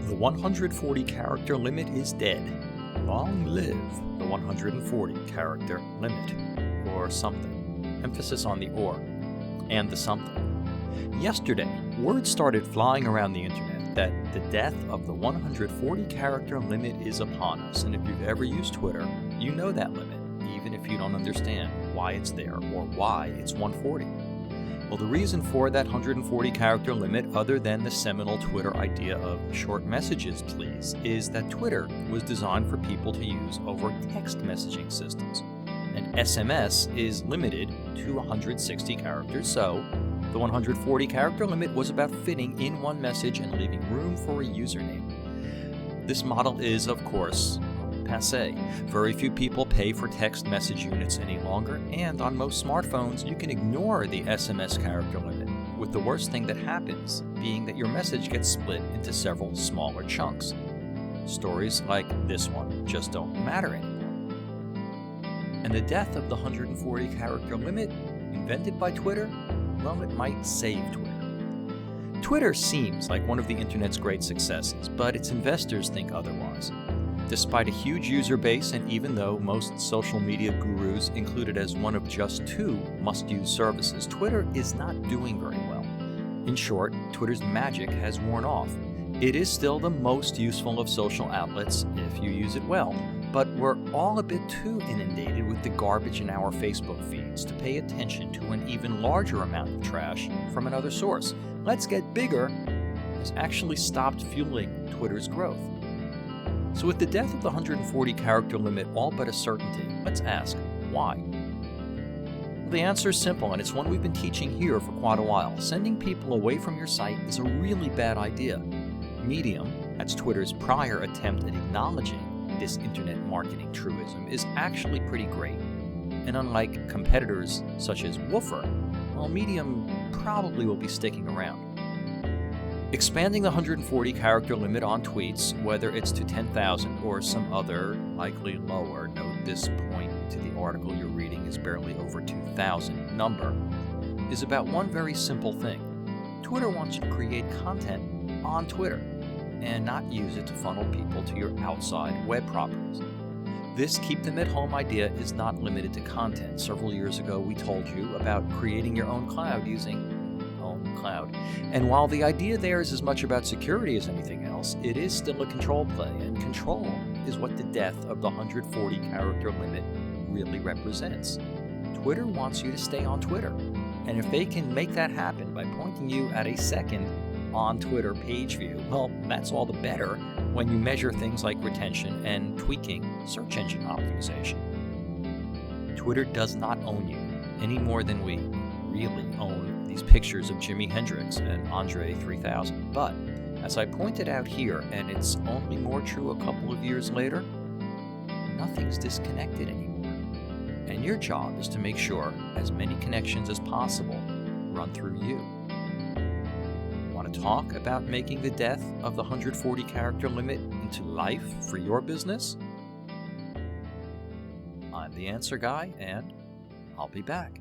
The 140 character limit is dead. Long live the 140 character limit. Or something. Emphasis on the or. And the something. Yesterday, word started flying around the internet that the death of the 140 character limit is upon us. And if you've ever used Twitter, you know that limit, even if you don't understand why it's there or why it's 140. Well, the reason for that 140 character limit, other than the seminal Twitter idea of short messages, please, is that Twitter was designed for people to use over text messaging systems. And SMS is limited to 160 characters, so the 140 character limit was about fitting in one message and leaving room for a username. This model is, of course, passé. Very few people pay for text message units any longer, and on most smartphones, you can ignore the SMS character limit, with the worst thing that happens being that your message gets split into several smaller chunks. Stories like this one just don't matter anymore. And the death of the 140 character limit, invented by Twitter, well, it might save Twitter. Twitter seems like one of the internet's great successes, but its investors think otherwise. Despite a huge user base, and even though most social media gurus include it as one of just 2 must-use services, Twitter is not doing very well. In short, Twitter's magic has worn off. It is still the most useful of social outlets if you use it well, but we're all a bit too inundated with the garbage in our Facebook feeds to pay attention to an even larger amount of trash from another source. Let's Get Bigger has actually stopped fueling Twitter's growth. So with the death of the 140 character limit all but a certainty, let's ask, why? Well, the answer is simple, and it's one we've been teaching here for quite a while. Sending people away from your site is a really bad idea. Medium, that's Twitter's prior attempt at acknowledging this internet marketing truism, is actually pretty great. And unlike competitors such as Woofer, well, Medium probably will be sticking around. Expanding the 140 character limit on tweets, whether it's to 10,000 or some other, likely lower, note this point to the article you're reading is barely over 2,000, number, is about one very simple thing. Twitter wants you to create content on Twitter and not use it to funnel people to your outside web properties. This keep them at home idea is not limited to content. Several years ago, we told you about creating your own cloud using Cloud. And while the idea there is as much about security as anything else, it is still a control play, and control is what the death of the 140 character limit really represents. Twitter wants you to stay on Twitter, and if they can make that happen by pointing you at a second on Twitter page view, well, that's all the better when you measure things like retention and tweaking search engine optimization. Twitter does not own you any more than we really own these pictures of Jimi Hendrix and Andre 3000. But, as I pointed out here, and it's only more true a couple of years later, nothing's disconnected anymore. And your job is to make sure as many connections as possible run through you. Want to talk about making the death of the 140 character limit into life for your business? I'm the Answer Guy, and I'll be back.